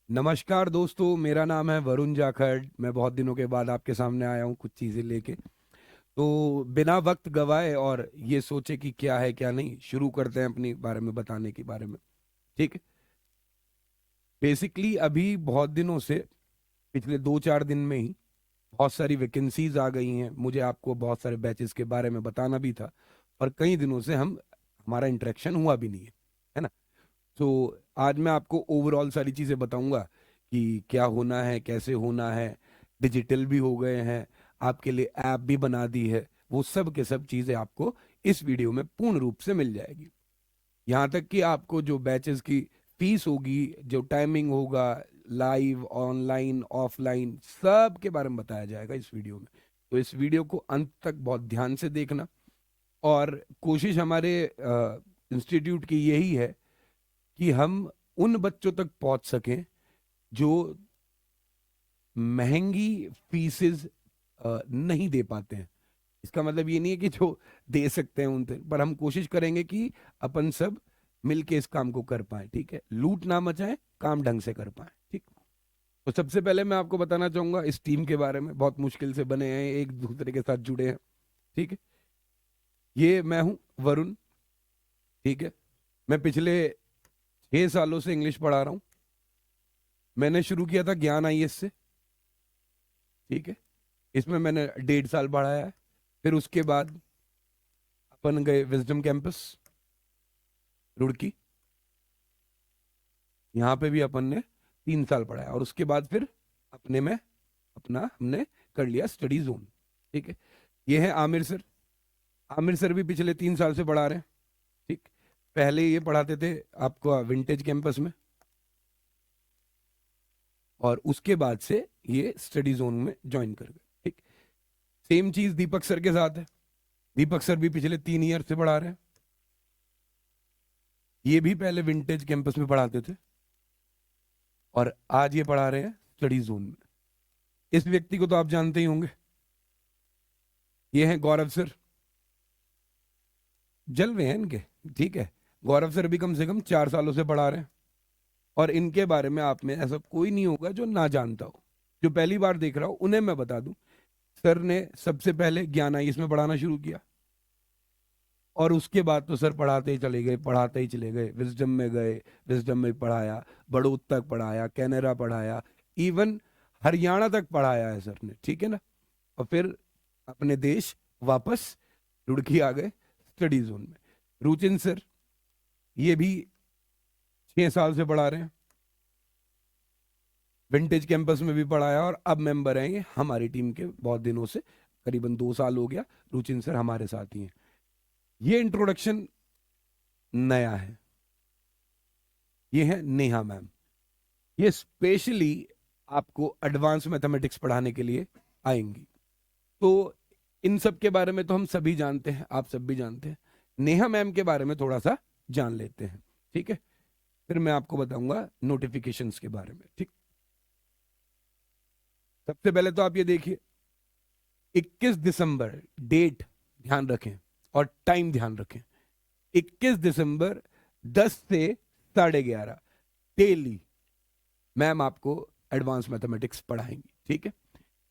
नमस्कार दोस्तों, मेरा नाम है वरुण जाखड़। मैं बहुत दिनों के बाद आपके सामने आया हूँ कुछ चीज़ें लेके। तो बिना वक्त गवाए और ये सोचे कि क्या है क्या नहीं, शुरू करते हैं अपनी बारे में बताने के बारे में। ठीक है। बेसिकली अभी बहुत दिनों से, पिछले 2-4 दिन में ही बहुत सारी वैकेंसीज आ गई हैं। मुझे आपको बहुत सारे बैचेस के बारे में बताना भी था, और कई दिनों से हमारा इंटरेक्शन हुआ भी नहीं है ना। तो आज मैं आपको ओवरऑल सारी चीज़ें बताऊंगा कि क्या होना है, कैसे होना है। डिजिटल भी हो गए हैं, आपके लिए ऐप भी बना दी है। वो सब के सब चीज़ें आपको इस वीडियो में पूर्ण रूप से मिल जाएगी। यहाँ तक कि आपको जो बैचेस की फीस होगी, जो टाइमिंग होगा, लाइव ऑनलाइन ऑफलाइन, सब के बारे में बताया जाएगा इस वीडियो में। तो इस वीडियो को अंत तक बहुत ध्यान से देखना। और कोशिश हमारे इंस्टीट्यूट की यही है कि हम उन बच्चों तक पहुंच सकें जो महंगी फीसेस नहीं दे पाते हैं। इसका मतलब ये नहीं है कि जो दे सकते हैं उनसे, पर हम कोशिश करेंगे कि अपन सब मिलके इस काम को कर पाए। ठीक है, लूट ना मचाए, काम ढंग से कर पाए। ठीक। तो सबसे पहले मैं आपको बताना चाहूंगा इस टीम के बारे में। बहुत मुश्किल से बने हैं, एक दूसरे के साथ जुड़े हैं। ठीक है। ये मैं हूं वरुण। ठीक है। मैं पिछले 6 सालों से इंग्लिश पढ़ा रहा हूं। मैंने शुरू किया था ज्ञान आईएएस से। ठीक है। इसमें मैंने 1.5 साल पढ़ाया है। फिर उसके बाद अपन गए विजडम कैंपस रुड़की। यहाँ पे भी अपन ने 3 साल पढ़ाया, और उसके बाद फिर अपने में अपना हमने कर लिया स्टडी जोन। ठीक है। ये है आमिर सर। आमिर सर भी पिछले 3 साल से पढ़ा रहे हैं। ठीक। पहले ये पढ़ाते थे आपको विंटेज कैंपस में, और उसके बाद से ये स्टडी जोन में ज्वाइन कर गए। ठीक। सेम चीज दीपक सर के साथ है। दीपक सर भी पिछले 3 ईयर से पढ़ा रहे हैं। ये भी पहले विंटेज कैंपस में पढ़ाते थे, और आज ये पढ़ा रहे हैं स्टडी जोन में। इस व्यक्ति को तो आप जानते ही होंगे। ये हैं गौरव सर। जलवे हैं इनके। ठीक है। गौरव सर भी कम से कम 4 सालों से पढ़ा रहे हैं, और इनके बारे में आप में ऐसा कोई नहीं होगा जो ना जानता हो। जो पहली बार देख रहा हो उन्हें मैं बता दूं, सर ने सबसे पहले ज्ञान आई इसमें पढ़ाना शुरू किया, और उसके बाद तो सर पढ़ाते ही चले गए, पढ़ाते ही चले गए। विजडम में गए, विजडम में पढ़ाया, बड़ौद तक पढ़ाया, कैनरा पढ़ाया, इवन हरियाणा तक पढ़ाया है सर ने। ठीक है ना। और फिर अपने देश वापस रुड़की आ गए स्टडी जोन में। रुचिन सर, ये भी 6 साल से पढ़ा रहे हैं। विंटेज कैंपस में भी पढ़ाया, और अब मेंबर हैं ये हमारी टीम के बहुत दिनों से। करीबन 2 साल हो गया रुचिन सर हमारे साथ ही हैं। ये इंट्रोडक्शन नया है। ये है नेहा मैम। ये स्पेशली आपको एडवांस मैथमेटिक्स पढ़ाने के लिए आएंगी। तो इन सब के बारे में तो हम सभी जानते हैं, आप सब भी जानते हैं। नेहा मैम के बारे में थोड़ा सा जान लेते हैं। ठीक है। फिर मैं आपको बताऊंगा नोटिफिकेशंस के बारे में। ठीक। सबसे पहले तो आप ये देखिए, 21 दिसंबर, डेट ध्यान रखें और टाइम ध्यान रखें। 21 दिसंबर 10 से 11:30 डेली मैम आपको एडवांस मैथमेटिक्स पढ़ाएंगी। ठीक है।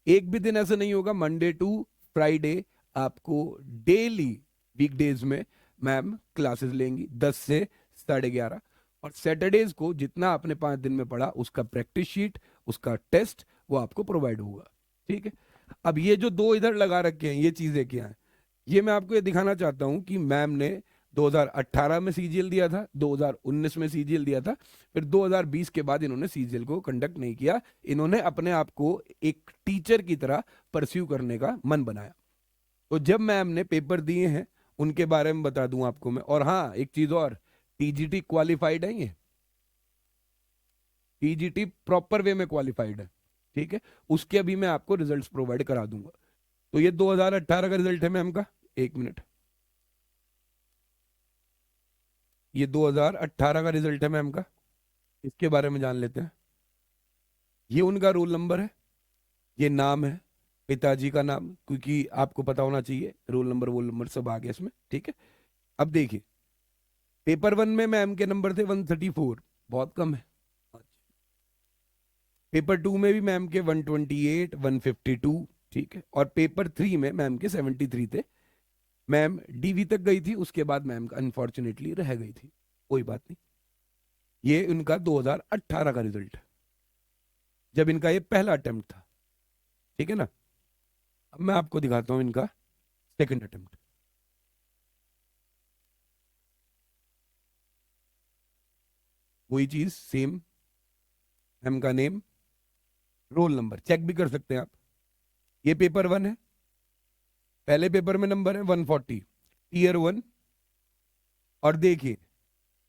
एक भी दिन ऐसा नहीं होगा, मंडे टू फ्राइडे आपको डेली वीकडेज में मैम क्लासेस लेंगी 10 से 11:30। और सैटरडेज को जितना आपने 5 दिन में पढ़ा उसका प्रैक्टिस शीट, उसका टेस्ट, वो आपको प्रोवाइड होगा। ठीक है। अब ये जो दो इधर लगा रखे हैं, ये चीजें क्या हैं, ये मैं आपको ये दिखाना चाहता हूं कि मैम ने 2018 में सीजीएल दिया था, 2019 में सीजीएल दिया था, फिर 2020 के बाद इन्होंने सीजीएल को कंडक्ट नहीं किया। इन्होंने अपने आप को एक टीचर की तरह परस्यू करने का मन बनाया। तो जब मैम ने पेपर दिए हैं उनके बारे में बता दूं आपको मैं। और हाँ, एक चीज और, टीजीटी क्वालिफाइड है ये। टीजीटी प्रॉपर वे में क्वालिफाइड है। ठीक है। उसके अभी मैं आपको रिजल्ट्स प्रोवाइड करा दूंगा। तो ये 2018 का रिजल्ट है मैम का। एक मिनट, ये 2018 का रिजल्ट है मैम का। इसके बारे में जान लेते हैं। ये उनका रोल नंबर है, ये नाम है, पिताजी का नाम, क्योंकि आपको पता होना चाहिए रोल नंबर वोल नंबर सब आ गया इसमें। ठीक है। अब देखिए, पेपर 1 में मैम के नंबर थे 134, बहुत कम है। पेपर 2 में भी मैम के 128, 152, ठीक है, और पेपर 3 में मैम के 73 थे। मैम डीवी तक गई थी, उसके बाद मैम का अनफॉर्चुनेटली रह गई थी, कोई बात नहीं। ये उनका 2018 का रिजल्ट है, जब इनका ये पहला अटेम्प्ट था, ठीक है ना। अब मैं आपको दिखाता हूं इनका सेकंड अटेम्प्ट। वही चीज सेम, मैम का नेम, रोल नंबर चेक भी कर सकते हैं आप। ये पेपर 1 है, पहले पेपर में नंबर है 140, टीयर 1। और देखिए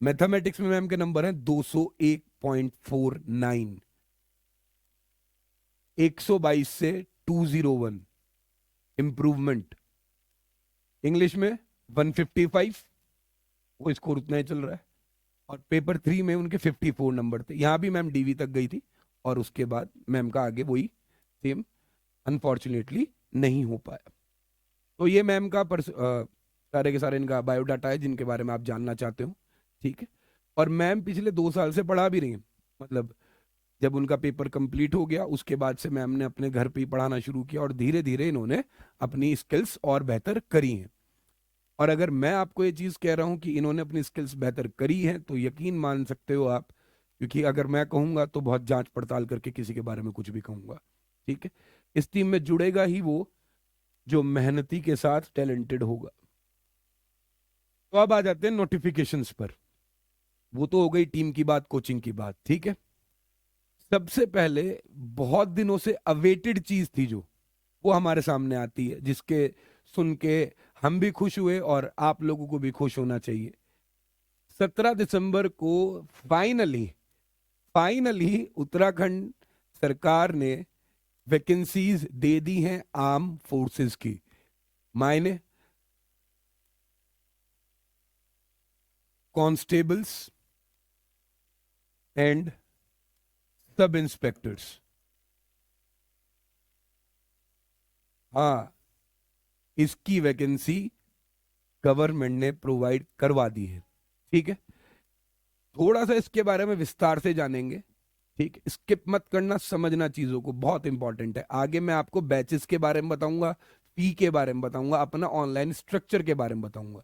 मैथमेटिक्स में मैम के नंबर है 201.49, 122 से 201 इंप्रूवमेंट। इंग्लिश में 155, वो स्कोर उतना ही चल रहा है। और पेपर 3 में उनके 54 नंबर थे, यहां भी मैम डीवी तक गई थी, और उसके बाद मैम का आगे वही सेम अनफॉर्चुनेटली नहीं हो पाया। तो ये मैम का सारे के सारे इनका बायोडाटा है जिनके बारे में आप जानना चाहते हो, ठीक है। और मैम पिछले 2 साल से पढ़ा भी रही हैं, मतलब जब उनका पेपर कंप्लीट हो गया उसके बाद से मैम ने अपने घर पे ही पढ़ाना शुरू किया, और धीरे धीरे इन्होंने अपनी स्किल्स और बेहतर करी हैं। और अगर मैं आपको ये चीज़ कह रहा हूँ कि इन्होंने अपनी स्किल्स बेहतर करी हैं, तो यकीन मान सकते हो आप, क्योंकि अगर मैं कहूँगा तो बहुत जांच पड़ताल करके किसी के बारे में कुछ भी कहूँगा, ठीक है। इस टीम में जुड़ेगा ही वो जो मेहनती के साथ टैलेंटेड होगा। तो अब आ जाते हैं नोटिफिकेशंस पर। वो तो हो गई टीम की बात, कोचिंग की बात, ठीक है। सबसे पहले बहुत दिनों से अवेटेड चीज थी जो, वो हमारे सामने आती है, जिसके सुन के हम भी खुश हुए और आप लोगों को भी खुश होना चाहिए। 17 दिसंबर को फाइनली फाइनली उत्तराखंड सरकार ने वैकेंसीज दे दी हैं आर्म फोर्सेस की। मायने कॉन्स्टेबल्स एंड सब इंस्पेक्टर्स। हाँ, इसकी वैकेंसी गवर्नमेंट ने प्रोवाइड करवा दी है, ठीक है। थोड़ा सा इसके बारे में विस्तार से जानेंगे, ठीक, स्किप मत करना, समझना चीजों को, बहुत इंपॉर्टेंट है। आगे मैं आपको बैचेस के बारे में बताऊंगा, फी के बारे में बताऊंगा, अपना ऑनलाइन स्ट्रक्चर के बारे में बताऊंगा।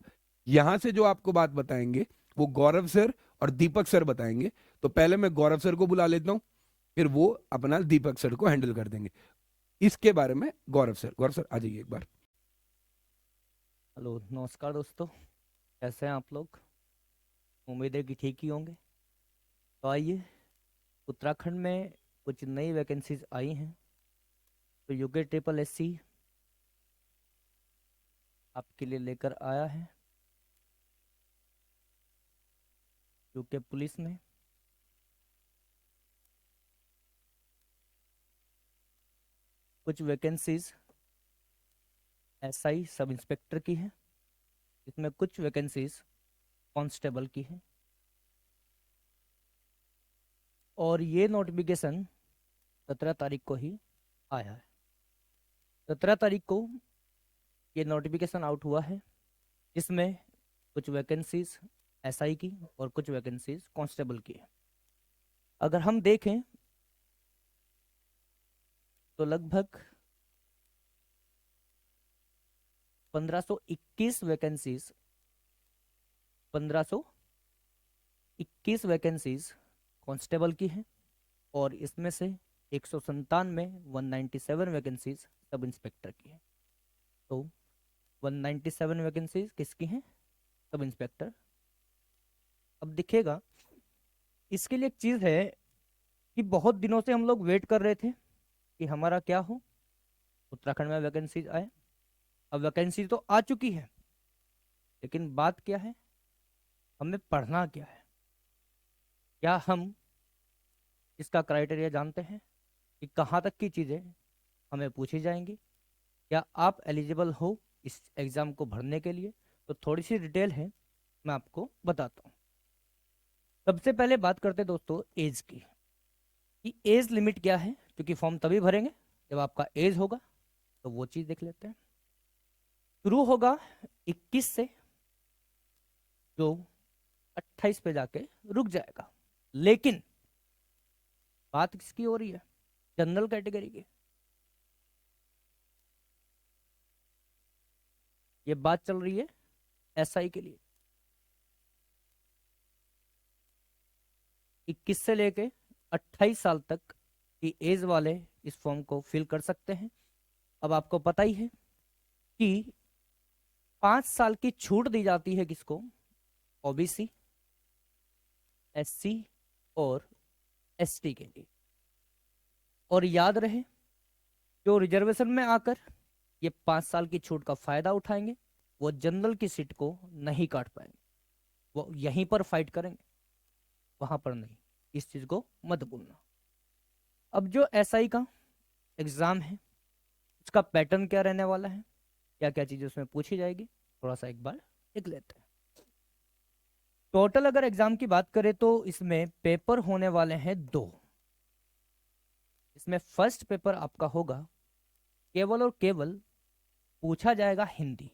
यहां से जो आपको बात बताएंगे वो गौरव सर और दीपक सर बताएंगे। तो पहले मैं गौरव सर को बुला लेता हूं, फिर वो अपना दीपक सर को हैंडल कर देंगे। इसके बारे में गौरव सर आ जाइए एक बार। हेलो, नमस्कार दोस्तों। कैसे हैं आप लोग? उम्मीद है कि ठीक ही होंगे। तो आइए, उत्तराखंड में कुछ नई वैकेंसीज आई हैं। तो यूके ट्रिपल एससी आपके लिए लेकर आया है। यूके पुलिस में कुछ वैकेंसीज एसआई सब इंस्पेक्टर की है, इसमें कुछ वैकेंसीज कांस्टेबल की है। और ये नोटिफिकेशन 17 तारीख को ही आया है। 17 तारीख को ये नोटिफिकेशन आउट हुआ है, जिसमें कुछ वैकेंसीज एसआई की और कुछ वैकेंसीज कांस्टेबल की है। अगर हम देखें तो लगभग 1521 वैकेंसीज 1521 वैकेंसीज कांस्टेबल की है, और इसमें से 197 वैकेंसीज सब इंस्पेक्टर की है। तो 197 वैकेंसीज किसकी हैं? Sub inspector. अब दिखेगा, इसके लिए एक चीज़ है कि बहुत दिनों से हम लोग वेट कर रहे थे कि हमारा क्या हो, उत्तराखंड में वैकेंसीज आए। अब वैकेंसी तो आ चुकी है, लेकिन बात क्या है, हमें पढ़ना क्या है। क्या हम इसका क्राइटेरिया जानते हैं कि कहाँ तक की चीज़ें हमें पूछी जाएंगी? क्या आप एलिजिबल हो इस एग्ज़ाम को भरने के लिए? तो थोड़ी सी डिटेल है, मैं आपको बताता हूँ। सबसे पहले बात करते हैं दोस्तों एज की, कि एज लिमिट क्या है, क्योंकि फॉर्म तभी भरेंगे जब आपका एज होगा। तो वो चीज़ देख लेते हैं। शुरू होगा 21 से, जो 28 पे जाके रुक जाएगा। लेकिन बात किसकी हो रही है? जनरल कैटेगरी के। ये बात चल रही है एसआई के लिए। 21 से लेके 28 साल तक की एज वाले इस फॉर्म को फिल कर सकते हैं। अब आपको पता ही है कि 5 साल की छूट दी जाती है किसको? ओबीसी, एससी और एसटी के लिए। और याद रहे, जो रिजर्वेशन में आकर ये 5 साल की छूट का फायदा उठाएंगे वो जनरल की सीट को नहीं काट पाएंगे, वो यहीं पर फाइट करेंगे, वहां पर नहीं। इस चीज को मत भूलना। अब जो एसआई का एग्जाम है उसका पैटर्न क्या रहने वाला है, क्या क्या चीजें उसमें पूछी जाएगी, थोड़ा सा एक बार देख लेते हैं। टोटल अगर एग्जाम की बात करें तो इसमें पेपर होने वाले हैं 2। इसमें फर्स्ट पेपर आपका होगा केवल और केवल पूछा जाएगा हिंदी,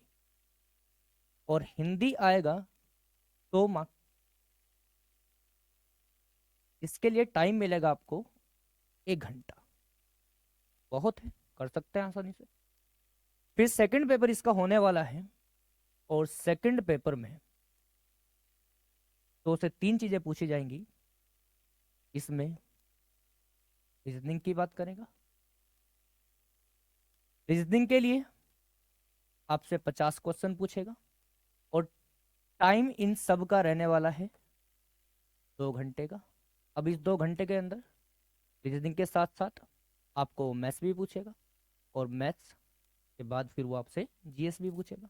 और हिंदी आएगा 2 मार्क्स। इसके लिए टाइम मिलेगा आपको 1 घंटा, बहुत है, कर सकते हैं आसानी से। फिर सेकंड पेपर इसका होने वाला है, और सेकंड पेपर में 2 से 3 चीजें पूछी जाएंगी। इसमें रीजनिंग की बात करेगा। रीजनिंग के लिए आपसे 50 क्वेश्चन पूछेगा, और टाइम इन सब का रहने वाला है 2 घंटे का। अब इस 2 घंटे के अंदर रीजनिंग के साथ साथ आपको मैथ्स भी पूछेगा, और मैथ्स के बाद फिर वो आपसे जीएस भी पूछेगा।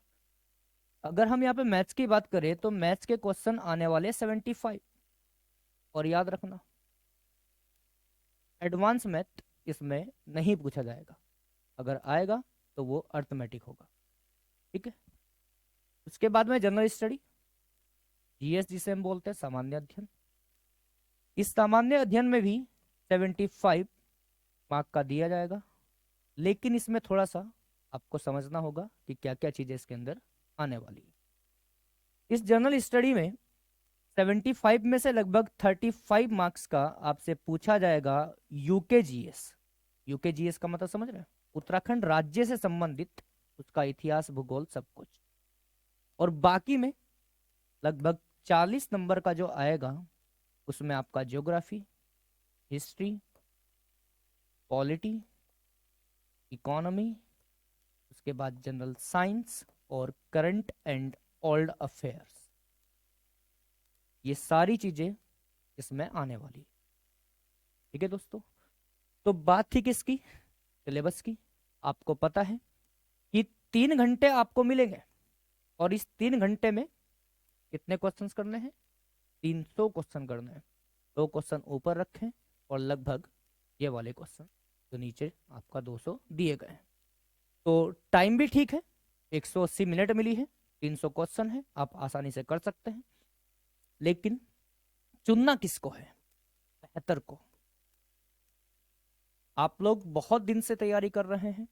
अगर हम यहाँ पे मैथ्स की बात करें तो मैथ्स के क्वेश्चन आने वाले 75। और याद रखना, एडवांस मैथ इसमें नहीं पूछा जाएगा, अगर आएगा तो वो अर्थमेटिक होगा, ठीक है। उसके बाद में जनरल स्टडी, जीएस जिसे हम बोलते हैं सामान्य अध्ययन। इस सामान्य अध्ययन में भी 75 मार्क का दिया जाएगा, लेकिन इसमें थोड़ा सा आपको समझना होगा कि क्या क्या चीजें इसके अंदर आने वाली है। इस जनरल स्टडी में 75 में से लगभग 35 मार्क्स का आपसे पूछा जाएगा यूकेजीएस। यूकेजीएस का मतलब समझ रहे हैं? उत्तराखंड राज्य से संबंधित उसका इतिहास, भूगोल, सब कुछ। और बाकी में लगभग 40 नंबर का जो आएगा उसमें आपका ज्योग्राफी, हिस्ट्री, पॉलिटी, इकोनॉमी, उसके बाद जनरल साइंस और करंट एंड ओल्ड अफेयर्स, ये सारी चीजें इसमें आने वाली है, ठीक है दोस्तों। तो बात थी किसकी? सिलेबस की। आपको पता है कि 3 घंटे आपको मिलेंगे, और इस 3 घंटे में कितने क्वेश्चंस करने हैं? 300 क्वेश्चन करने हैं। 2 क्वेश्चन ऊपर रखें, और लगभग ये वाले क्वेश्चन जो नीचे आपका 200 दिए गए हैं। तो टाइम भी ठीक है, 180 मिनट मिली है, 300 क्वेश्चन है, आप आसानी से कर सकते हैं। लेकिन चुनना किसको है? बेहतर को। आप लोग बहुत दिन से तैयारी कर रहे हैं,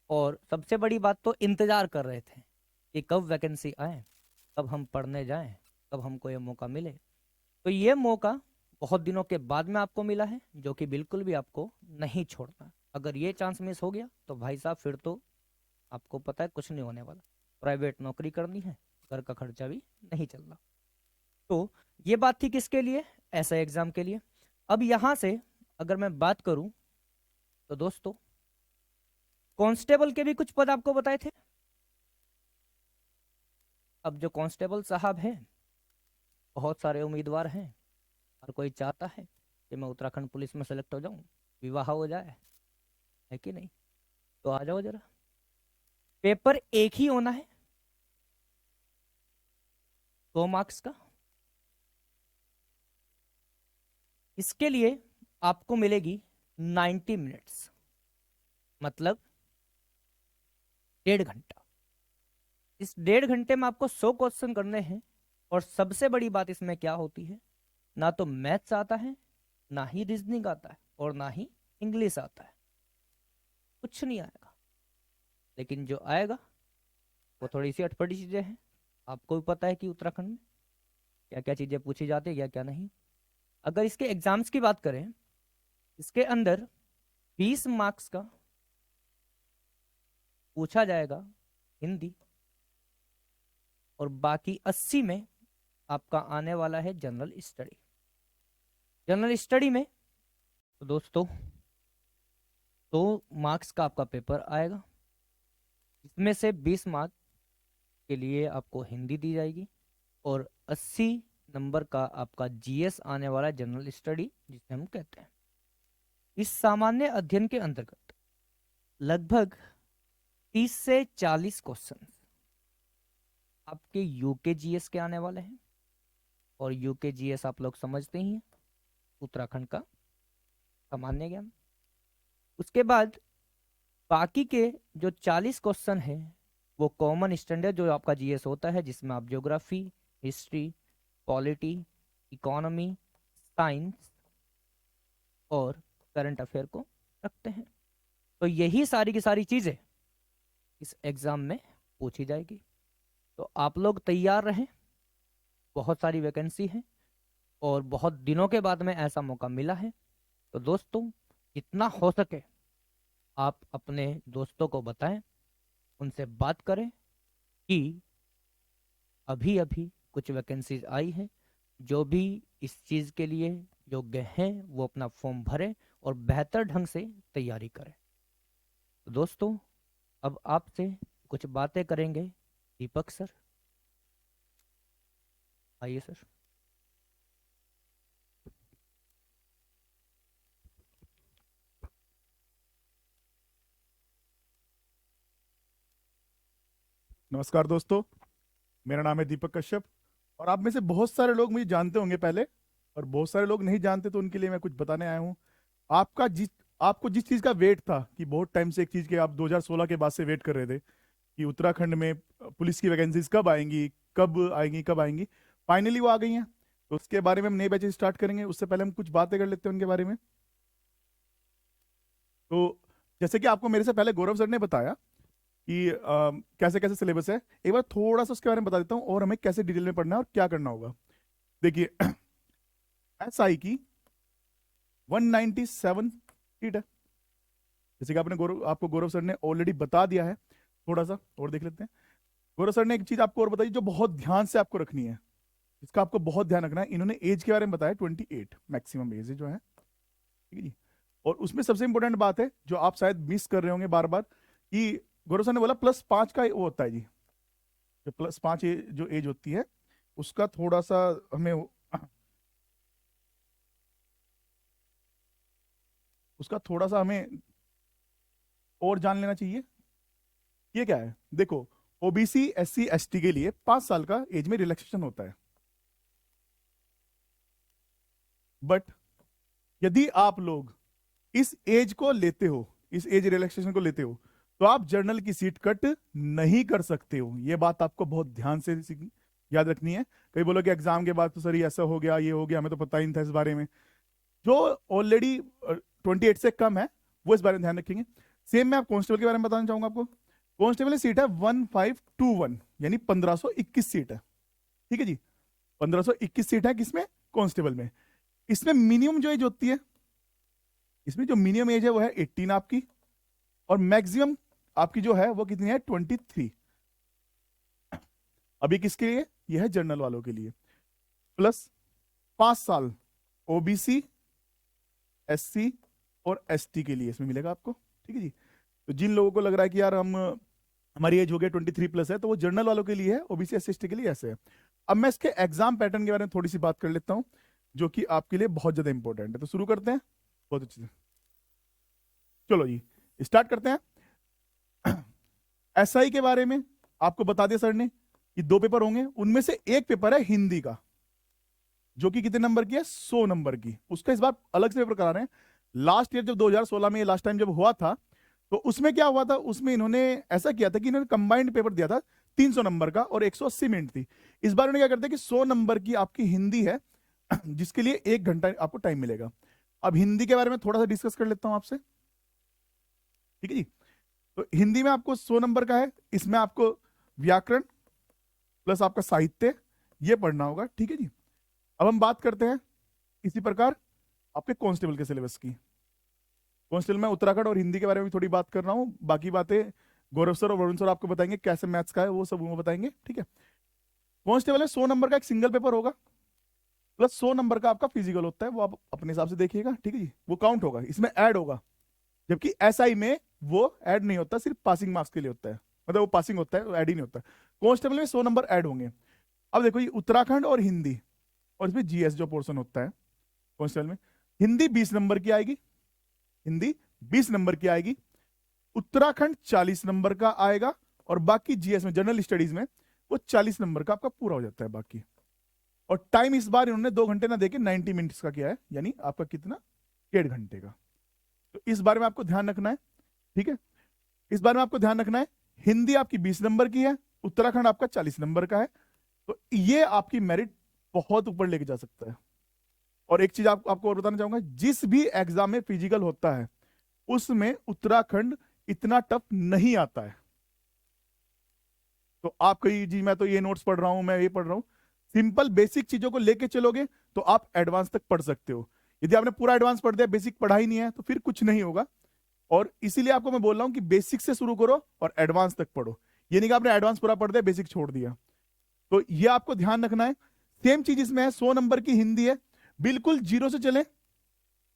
और सबसे बड़ी बात तो इंतजार कर रहे थे कि कब वैकेंसी आए, कब हम पढ़ने जाएं, कब हमको ये मौका मिले। तो ये मौका बहुत दिनों के बाद में आपको मिला है, जो कि बिल्कुल भी आपको नहीं छोड़ना। अगर ये चांस मिस हो गया तो भाई साहब फिर तो आपको पता है कुछ नहीं होने वाला। प्राइवेट नौकरी करनी है, घर का खर्चा भी नहीं चल रहा। तो ये बात थी किसके लिए? ऐसा एग्जाम के लिए। अब यहां से अगर मैं बात करूं तो दोस्तों, कांस्टेबल के भी कुछ पद आपको बताए थे। अब जो कांस्टेबल साहब हैं, बहुत सारे उम्मीदवार हैं, हर कोई चाहता है कि मैं उत्तराखंड पुलिस में सेलेक्ट हो जाऊं, विवाह हो जाए, है कि नहीं? तो आ जाओ जरा। पेपर एक ही होना है, 2 मार्क्स का। इसके लिए आपको मिलेगी 90 मिनट्स, मतलब 1.5 घंटा। इस 1.5 घंटे में आपको 100 क्वेश्चन करने हैं। और सबसे बड़ी बात इसमें क्या होती है, ना तो मैथ्स आता है, ना ही रीजनिंग आता है, और ना ही इंग्लिश आता है, कुछ नहीं आएगा। लेकिन जो आएगा वो थोड़ी सी अटपटी चीजें हैं। आपको भी पता है कि उत्तराखंड में क्या क्या चीजें पूछी जाती है, क्या क्या नहीं। अगर इसके एग्जाम्स की बात करें, इसके अंदर 20 मार्क्स का पूछा जाएगा हिंदी, और बाकी 80 में आपका आने वाला है जनरल स्टडी। जनरल स्टडी में तो दोस्तों 2 मार्क्स का आपका पेपर आएगा, इसमें से 20 मार्क्स के लिए आपको हिंदी दी जाएगी और 80 नंबर का आपका जीएस आने वाला जनरल स्टडी जिसे हम कहते हैं। इस सामान्य अध्ययन के अंतर्गत लगभग 30 से 40 क्वेश्चन आपके यूके जीएस के आने वाले हैं, और यूके जीएस आप लोग समझते ही हैं, उत्तराखंड का सामान्य ज्ञान। उसके बाद बाकी के जो 40 क्वेश्चन है वो कॉमन स्टैंडर्ड जो आपका जीएस होता है, जिसमें आप geography, history, polity, economy, science और करंट अफेयर को रखते हैं। तो यही सारी की सारी चीजें इस एग्जाम में पूछी जाएगी। तो आप लोग तैयार रहें, बहुत सारी वैकेंसी है और बहुत दिनों के बाद में ऐसा मौका मिला है। तो दोस्तों जितना हो सके आप अपने दोस्तों को बताएं, उनसे बात करें कि अभी अभी कुछ वैकेंसीज आई हैं, जो भी इस चीज़ के लिए योग्य हैं वो अपना फॉर्म भरें और बेहतर ढंग से तैयारी करें। तो दोस्तों अब आपसे कुछ बातें करेंगे दीपक सर। आइए सर। नमस्कार दोस्तों, मेरा नाम है दीपक कश्यप और आप में से बहुत सारे लोग मुझे जानते होंगे पहले, और बहुत सारे लोग नहीं जानते, तो उनके लिए मैं कुछ बताने आया हूँ। आपको जिस चीज़ का वेट था कि बहुत टाइम से एक चीज़ के आप 2016 के बाद से वेट कर रहे थे कि उत्तराखंड में पुलिस की वैकेंसीज कब आएंगी कब आएंगी कब आएंगी, फाइनली वो आ गई हैं। तो उसके बारे में हम नए बैचेस स्टार्ट करेंगे, उससे पहले हम कुछ बातें कर लेते हैं उनके बारे में। तो जैसे कि आपको मेरे से पहले गौरव सर ने बताया कि कैसे कैसे सिलेबस है, एक बार थोड़ा सा उसके बारे में बता देता हूँ और हमें कैसे डिटेल में पढ़ना है और क्या करना होगा। देखिए एसआई की 197 सीट है, जैसे कि आपको गौरव सर ने ऑलरेडी बता दिया है। थोड़ा सा और देख लेते हैं। गौरव सर ने एक चीज आपको और बताई जो बहुत ध्यान से आपको रखनी है, इसका आपको बहुत ध्यान रखना है। इन्होंने एज के बारे में बताया 28 मैक्सिमम एज जो है, ठीक है जी। और उसमें सबसे इंपॉर्टेंट बात है जो आप शायद मिस कर रहे होंगे बार बार, कि गौरव सर ने बोला +5 का वो होता है जी, जो +5 जो एज होती है उसका थोड़ा सा हमें और जान लेना चाहिए। ये क्या है, देखो ओबीसी एससी एसटी के लिए 5 साल का एज में रिलैक्सेशन होता है, बट यदि आप लोग इस एज को लेते हो, इस एज रिलैक्सेशन को लेते हो, तो आप जर्नल की सीट कट नहीं कर सकते हो। ये बात आपको बहुत ध्यान से याद रखनी है। कई बोलो कि एग्जाम के बाद तो सर ये ऐसा हो गया, ये हो गया, हमें तो पता ही नहीं था इस बारे में। जो ऑलरेडी 28 से कम है वो इस बारे में ध्यान रखेंगे। सेम मैं आप कांस्टेबल के बारे में बताना चाहूंगा आपको। कांस्टेबल की सीट है 1521, यानी 1521 सीट है, ठीक है जी। 1521 सीट है किसमें, कांस्टेबल में। इसमें मिनिमम जो एज होती है, इसमें जो मिनिमम एज है वो है 18 आपकी, और मैक्सिमम आपकी जो है वो कितनी है 23। अभी किसके लिए, यह है जनरल वालों के लिए। प्लस 5 साल ओबीसी एससी और एसटी के लिए इसमें मिलेगा आपको, ठीक है जी। तो जिन लोगों को लग रहा है कि यार हमारी एज हो गया 23+ है, तो वो जनरल वालों के लिए है, ओबीसी एससी एसटी के लिए ऐसे है। अब मैं इसके एग्जाम पैटर्न के बारे में थोड़ी सी बात कर लेता हूं, जो कि आपके लिए बहुत ज्यादा इंपॉर्टेंट है। तो शुरू करते हैं, बहुत अच्छी से, चलो जी स्टार्ट करते हैं। एसआई के बारे में आपको बता दिया सर ने कि 2 पेपर होंगे, उनमें से एक पेपर है हिंदी का, जो कि कितने नंबर की है, 100 नंबर की। उसका इस बार अलग से पेपर करा रहे हैं। लास्ट ईयर जब 2016 में लास्ट टाइम जब हुआ था, तो उसमें क्या हुआ था, उसमें इन्होंने ऐसा किया था कि इन्होंने कंबाइंड पेपर दिया था 300 नंबर का और 180 मिनट थी। इस बार उन्होंने क्या करते हैं कि 100 नंबर की आपकी हिंदी है, जिसके लिए 1 घंटा आपको टाइम मिलेगा। अब हिंदी के बारे में थोड़ा सा डिस्कस कर लेता हूं आपसे, ठीक है जी। तो हिंदी में आपको 100 नंबर का है, इसमें आपको व्याकरण प्लस आपका साहित्य ये पढ़ना होगा, ठीक है जी। अब हम बात करते हैं इसी प्रकार आपके कांस्टेबल के सिलेबस की। कांस्टेबल में उत्तराखंड और हिंदी के बारे में थोड़ी बात कर रहा हूँ, बाकी बातें गौरव सर और वरुण सर आपको बताएंगे, कैसे मैथ्स का है वो सब वो बताएंगे, ठीक है। कांस्टेबल में 100 नंबर का एक सिंगल पेपर होगा, प्लस 100 नंबर का आपका फिजिकल होता है, वो आप अपने हिसाब से देखिएगा, ठीक है जी, वो काउंट होगा, इसमें ऐड होगा। जबकि एसआई में वो ऐड नहीं होता, सिर्फ पासिंग मार्क्स के लिए होता है, मतलब वो पासिंग होता है, वो ऐड ही नहीं होता। कांस्टेबल में 100 नंबर ऐड होंगे। अब देखो ये उत्तराखंड और हिंदी, और इसमें जीएस जो पोर्शन होता है कांस्टेबल में, हिंदी 20 नंबर की आएगी, हिंदी 20 नंबर की आएगी, उत्तराखंड 40 नंबर का आएगा, और बाकी जीएस में जनरल स्टडीज में वो 40 नंबर का आपका पूरा हो जाता है बाकी। और टाइम इस बार इन्होंने 2 घंटे ना देके 90 मिनट्स का किया है, यानी आपका कितना, 1.5 घंटे का। तो इस बारे में आपको ध्यान रखना है, ठीक है, इस बारे में आपको ध्यान रखना है। हिंदी आपकी 20 नंबर की है, उत्तराखंड आपका 40 नंबर का है, तो ये आपकी मेरिट बहुत ऊपर लेके जा सकता है। और एक चीज आपको और बताना चाहूंगा, जिस भी एग्जाम में फिजिकल होता है उसमें उत्तराखंड इतना टफ नहीं आता है। तो आप कही जी मैं तो ये नोट्स पढ़ रहा हूं, मैं ये पढ़ रहा हूं, सिंपल बेसिक चीजों को लेके चलोगे तो आप एडवांस तक पढ़ सकते हो। यदि आपने पूरा एडवांस पढ़ दिया, बेसिक पढ़ा ही नहीं है, तो फिर कुछ नहीं होगा। और इसीलिए आपको मैं बोल रहा हूं कि बेसिक से शुरू करो और एडवांस तक पढ़ो, ये नहीं कि आपने एडवांस पूरा पढ़ दिया बेसिक छोड़ दिया। तो ये आपको ध्यान रखना है। सेम चीज इसमें है, 100 नंबर की हिंदी है, बिल्कुल जीरो से चले,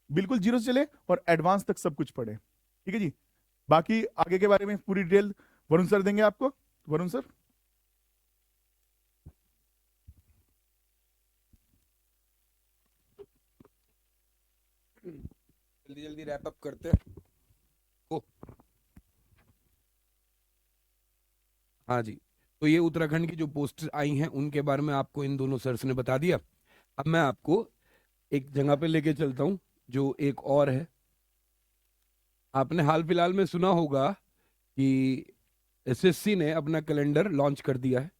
बिल्कुल जीरो से चले और एडवांस तक सब कुछ पढ़े, ठीक है जी। बाकी आगे के बारे में पूरी डिटेल वरुण सर देंगे आपको। वरुण सर। जल्दी जल्दी रैप अप करते हैं। ओ हाँ जी, तो ये उत्तराखंड की जो पोस्ट आई हैं उनके बारे में आपको इन दोनों सर्स ने बता दिया। अब मैं आपको एक जगह पे लेके चलता हूँ जो एक और है। आपने हाल फिलहाल में सुना होगा कि एसएससी ने अपना कैलेंडर लॉन्च कर दिया है,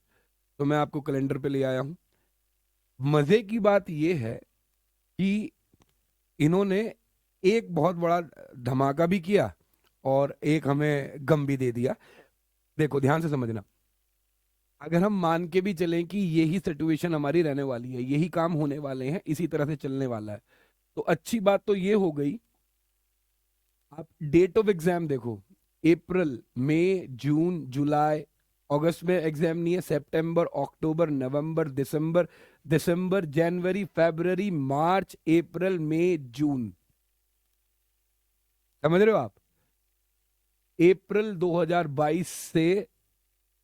तो मैं आपको कैलेंडर पे ले आया हूँ। मजे की बात यह है कि इन्होंने एक बहुत बड़ा धमाका भी किया और एक हमें गम भी दे दिया। देखो ध्यान से समझना, अगर हम मान के भी चलें कि यही सिचुएशन हमारी रहने वाली है, यही काम होने वाले हैं, इसी तरह से चलने वाला है, तो अच्छी बात तो ये हो गई। आप डेट ऑफ एग्जाम देखो, अप्रैल, मई, जून, जुलाई, अगस्त में एग्जाम नहीं है, सितंबर, अक्टूबर, नवंबर, दिसंबर, दिसंबर, जनवरी, फरवरी, मार्च, अप्रैल, मई, जून। समझ रहे हो आप? अप्रैल 2022 से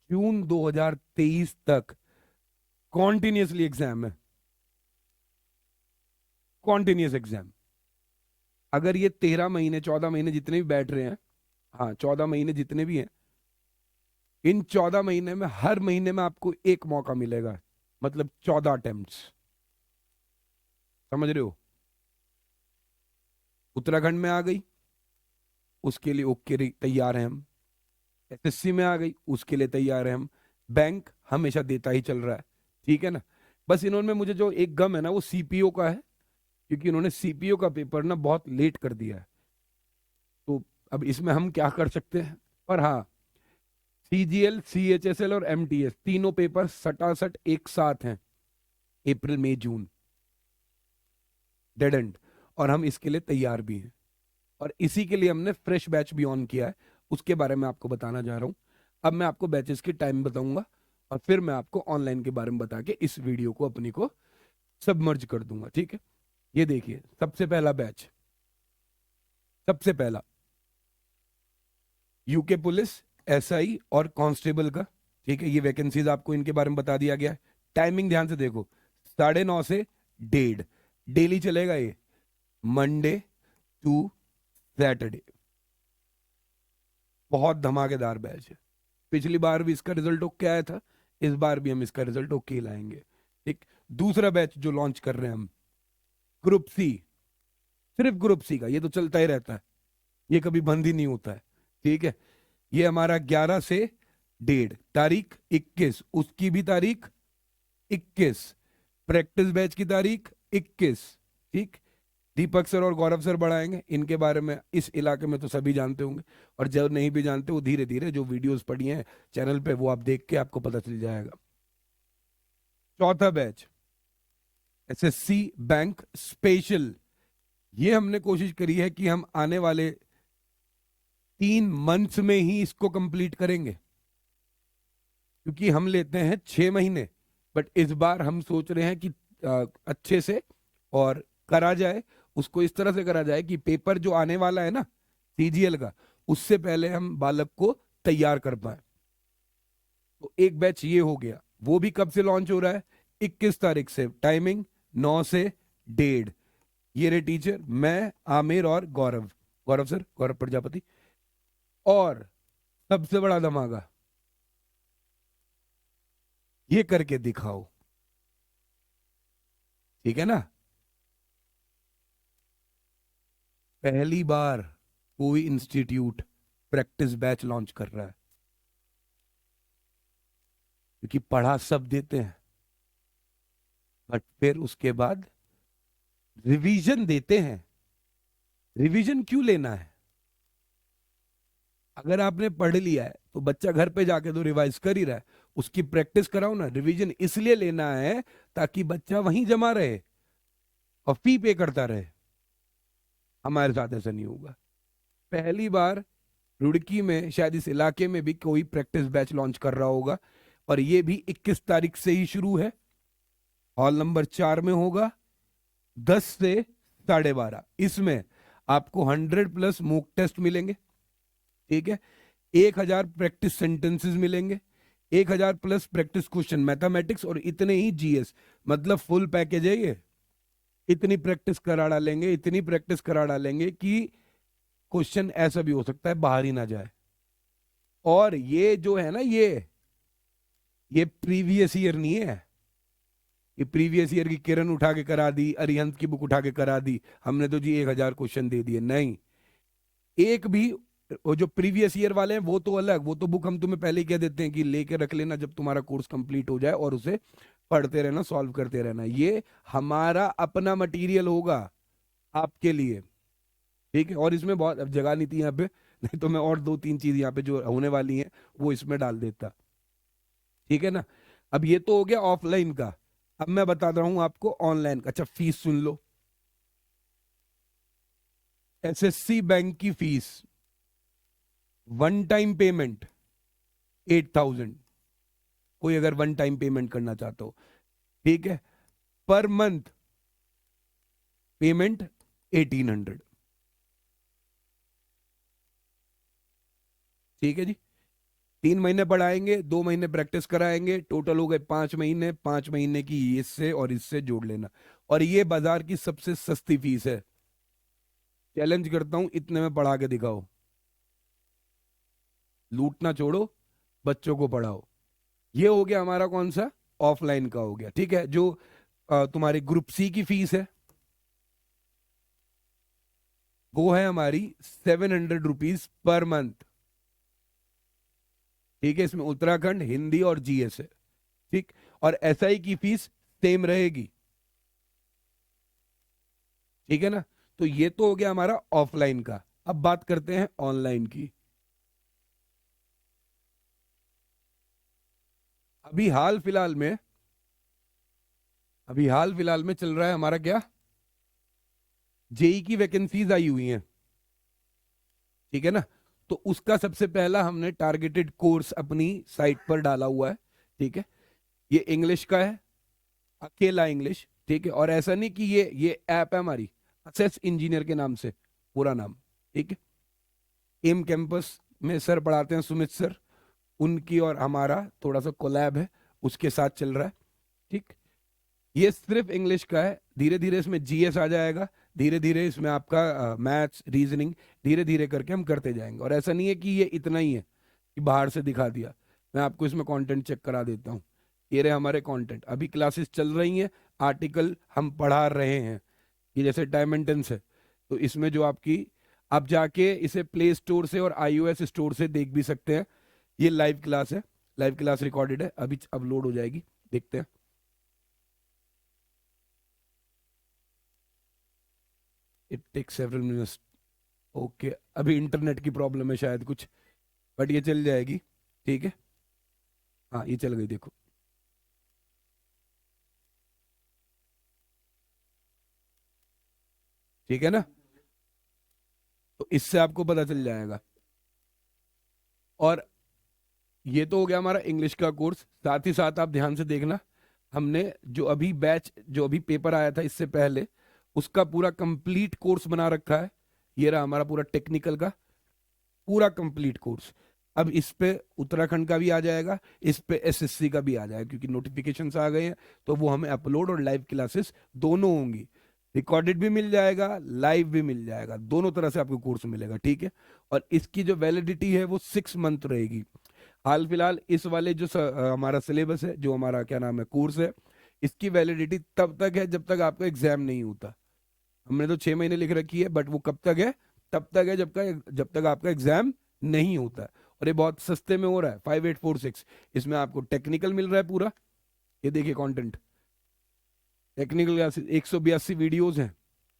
जून 2023 तक कॉन्टिन्यूसली एग्जाम है, कॉन्टिन्यूस एग्जाम। अगर ये 13 महीने 14 महीने जितने भी बैठ रहे हैं, हाँ 14 महीने जितने भी हैं, इन 14 महीने में हर महीने में आपको एक मौका मिलेगा, मतलब 14 अटेम्प्ट्स। समझ रहे हो? उत्तराखंड में आ गई, उसके लिए ओके तैयार हैं हम। एसएससी में आ गई, उसके लिए तैयार हैं हम। बैंक हमेशा देता ही चल रहा है, ठीक है ना। बस इन्होंने मुझे जो एक गम है ना वो सीपीओ का है, क्योंकि इन्होंने सीपीओ का पेपर ना बहुत लेट कर दिया है। तो अब इसमें हम क्या कर सकते हैं, पर हाँ सीजीएल, सीएचएसएल और एमटीएस तीनों पेपर सटासट एक साथ हैं, अप्रैल, मई, जून, डेड एंड। और हम इसके लिए तैयार भी हैं, और इसी के लिए हमने फ्रेश बैच भी ऑन किया है, उसके बारे में आपको बताना जा रहा हूं। अब मैं आपको बैचेस की टाइम बताऊंगा और फिर मैं आपको ऑनलाइन के बारे में बता के इस वीडियो को अपनी को सबमर्ज कर दूंगा, ठीक है। ये देखिए, सबसे पहला बैच, सबसे पहला यूके पुलिस, एसआई और कांस्टेबल का, ठीक है। ये वैकेंसीज आपको इनके बारे में बता दिया गया है। टाइमिंग ध्यान से देखो, 9:30 से 1:30 डेली चलेगा ये, मंडे टू सैटरडे। बहुत धमाकेदार बैच है। पिछली बार भी इसका रिजल्ट ओके आया था, इस बार भी हम इसका रिजल्ट ओके लाएंगे, ठीक। दूसरा बैच जो लॉन्च कर रहे हैं हम, ग्रुप सी, सिर्फ ग्रुप सी का, ये तो चलता ही रहता है, ये कभी बंद ही नहीं होता है, ठीक है। ये हमारा 11 से 1:30, तारीख 21, उसकी भी तारीख 21, प्रैक्टिस बैच की तारीख 21, ठीक। दीपक सर और गौरव सर बढ़ाएंगे, इनके बारे में इस इलाके में तो सभी जानते होंगे, और जो नहीं भी जानते वो धीरे धीरे जो वीडियोस पड़ी हैं चैनल पे वो आप देख के आपको पता चल जाएगा। चौथा बैच एसएससी बैंक स्पेशल, ये हमने कोशिश करी है कि हम आने वाले 3 मंथ्स में ही इसको कंप्लीट करेंगे, क्योंकि हम लेते हैं 6 महीने, बट इस बार हम सोच रहे हैं कि अच्छे से और करा जाए, उसको इस तरह से करा जाए कि पेपर जो आने वाला है ना सीजीएल का, उससे पहले हम बालक को तैयार कर पाए। तो एक बैच ये हो गया। वो भी कब से लॉन्च हो रहा है? 21 तारीख से। टाइमिंग 9 से 1:30। ये रहे टीचर, मैं, आमिर और गौरव, गौरव सर, गौरव प्रजापति। और सबसे बड़ा धमाका, ये करके दिखाओ, ठीक है ना। पहली बार कोई इंस्टीट्यूट प्रैक्टिस बैच लॉन्च कर रहा है, क्योंकि पढ़ा सब देते हैं, बट फिर उसके बाद रिवीजन देते हैं। रिवीजन क्यों लेना है? अगर आपने पढ़ लिया है तो बच्चा घर पे जाके तो रिवाइज कर ही रहा है, उसकी प्रैक्टिस कराओ ना। रिवीजन इसलिए लेना है ताकि बच्चा वहीं जमा रहे और फी पे करता रहे। हमारे साथ ऐसा नहीं होगा। पहली बार रुड़की में, शायद इस इलाके में भी कोई प्रैक्टिस बैच लॉन्च कर रहा होगा, और ये भी 21 तारीख से ही शुरू है। हॉल नंबर 4 में होगा, 10 से 12:30। इसमें आपको 100+ मॉक टेस्ट मिलेंगे, ठीक है। 1000 प्रैक्टिस सेंटेंसेस मिलेंगे, 1000+ प्रैक्टिस क्वेश्चन मैथमेटिक्स, और इतने ही जीएस। मतलब फुल पैकेज है ये। इतनी प्रैक्टिस करा डालेंगे, इतनी प्रैक्टिस करा डालेंगे कि क्वेश्चन ऐसा भी हो सकता है बाहर ही ना जाए। और ये जो है ना, ये प्रीवियस ईयर नहीं है। ये प्रीवियस ईयर की किरण उठा के करा दी, अरिहंत की बुक उठा के करा दी, हमने तो जी 1000 क्वेश्चन दे दिए। नहीं, एक भी, वो जो प्रीवियस ईयर वाले हैं वो तो अलग, वो तो बुक हम तुम्हें पहले ही कह देते हैं कि लेके रख लेना जब तुम्हारा कोर्स कंप्लीट हो जाए, और उसे पढ़ते रहना, सॉल्व करते रहना। ये हमारा अपना मटेरियल होगा आपके लिए, ठीक है। और इसमें बहुत, अब जगह नहीं थी यहाँ पे, नहीं तो मैं और 2-3 चीज यहाँ पे जो होने वाली हैं वो इसमें डाल देता, ठीक है ना। अब ये तो हो गया ऑफलाइन का। अब मैं बता रहा हूं आपको ऑनलाइन का। अच्छा, फीस सुन लो। एसएससी बैंक की फीस, वन टाइम पेमेंट 8000, कोई अगर वन टाइम पेमेंट करना चाहते हो, ठीक है। पर मंथ पेमेंट 1800, ठीक है जी। 3 महीने पढ़ाएंगे, 2 महीने प्रैक्टिस कराएंगे, टोटल हो गए 5 महीने। 5 महीने की इससे और इससे जोड़ लेना, और ये बाजार की सबसे सस्ती फीस है। चैलेंज करता हूं, इतने में पढ़ा के दिखाओ। लूटना छोड़ो, बच्चों को पढ़ाओ। ये हो गया हमारा कौन सा, ऑफलाइन का हो गया, ठीक है। जो तुम्हारी ग्रुप सी की फीस है वो है हमारी 700 रुपीज पर मंथ, ठीक है। इसमें उत्तराखंड, हिंदी और जीएस है, ठीक। और एसआई की फीस सेम रहेगी, ठीक है ना। तो ये तो हो गया हमारा ऑफलाइन का। अब बात करते हैं ऑनलाइन की। अभी हाल फिलहाल में चल रहा है हमारा क्या, जेई की वैकेंसीज आई हुई हैं, ठीक है ना। तो उसका सबसे पहला हमने टारगेटेड कोर्स अपनी साइट पर डाला हुआ है, ठीक है। ये इंग्लिश का है, अकेला इंग्लिश, ठीक है। और ऐसा नहीं कि ये ऐप है हमारी, असेस इंजीनियर के नाम से पूरा नाम, ठीक है। एम कैंपस में सर पढ़ाते हैं, सुमित सर, उनकी और हमारा थोड़ा सा कोलैब है, उसके साथ चल रहा है, ठीक। ये सिर्फ इंग्लिश का है। धीरे धीरे इसमें जीएस आ जाएगा, धीरे धीरे इसमें आपका मैथ्स, रीजनिंग, धीरे धीरे करके हम करते जाएंगे। और ऐसा नहीं है कि ये इतना ही है कि बाहर से दिखा दिया। मैं आपको इसमें कंटेंट चेक करा देता हूँ। ये रहे हमारे कंटेंट, अभी क्लासेस चल रही हैं, आर्टिकल हम पढ़ा रहे हैं। ये जैसे टाइम एंड टेंस है, तो इसमें जो आपकी, आप जाके इसे प्ले स्टोर से और iOS स्टोर से देख भी सकते हैं। ये लाइव क्लास है, लाइव क्लास रिकॉर्डेड है, अभी अपलोड हो जाएगी, देखते हैं। It take several minutes, okay. अभी इंटरनेट की प्रॉब्लम है शायद कुछ, बट ये चल जाएगी, ठीक है। हाँ, ये चल गई, देखो। ठीक है ना। तो इससे आपको पता चल जाएगा। और ये तो हो गया हमारा इंग्लिश का कोर्स। साथ ही साथ आप ध्यान से देखना, हमने जो अभी पेपर आया था इससे पहले, उसका पूरा कंप्लीट कोर्स बना रखा है। ये रहा हमारा पूरा टेक्निकल का पूरा कंप्लीट कोर्स। अब इस पे उत्तराखंड का भी आ जाएगा, इस पे एसएससी का भी आ जाएगा, क्योंकि नोटिफिकेशंस आ गए हैं। तो वो हमें अपलोड और लाइव क्लासेस दोनों होंगी। रिकॉर्डेड भी मिल जाएगा, लाइव भी मिल जाएगा, दोनों तरह से आपको कोर्स मिलेगा। ठीक है। और इसकी जो वैलिडिटी है वो 6 मंथ रहेगी। हाल फिलहाल इस वाले जो हमारा सिलेबस है, जो हमारा क्या नाम है कोर्स है, इसकी वैलिडिटी तब तक है जब तक आपका एग्जाम नहीं होता। हमने तो 6 महीने लिख रखी है, बट वो कब तक है? तब तक है जब तक आपका एग्जाम नहीं होता है। और ये बहुत सस्ते में हो रहा है, 5846। इसमें आपको टेक्निकल मिल रहा है पूरा। ये देखिए कंटेंट, टेक्निकल क्लासेस 182 वीडियोस हैं।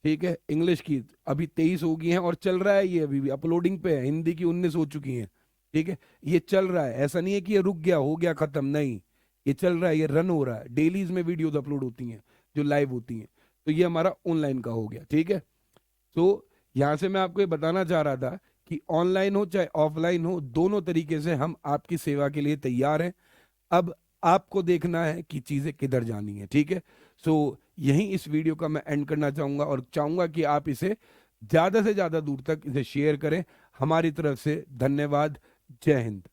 ठीक है। इंग्लिश की अभी 23 हो गई हैं और चल रहा है, ये अभी भी अपलोडिंग पे है। हिंदी की 19 हो चुकी हैं। ठीक है। ये चल रहा है, ऐसा नहीं है कि ये रुक गया, हो गया खत्म, नहीं, ये चल रहा है, ये रन हो रहा है। डेली इसमें वीडियोस अपलोड होती हैं जो लाइव होती हैं। तो ये हमारा ऑनलाइन का हो गया। ठीक है। तो यहां से मैं आपको ये बताना चाह रहा था कि ऑनलाइन हो चाहे ऑफलाइन हो, दोनों तरीके से हम आपकी सेवा के लिए तैयार हैं। अब आपको देखना है कि चीजें किधर जानी है। ठीक है। सो यहीं इस वीडियो का मैं एंड करना चाहूंगा और चाहूंगा कि आप इसे ज्यादा से ज्यादा दूर तक इसे शेयर करें। हमारी तरफ से धन्यवाद। जय हिंद।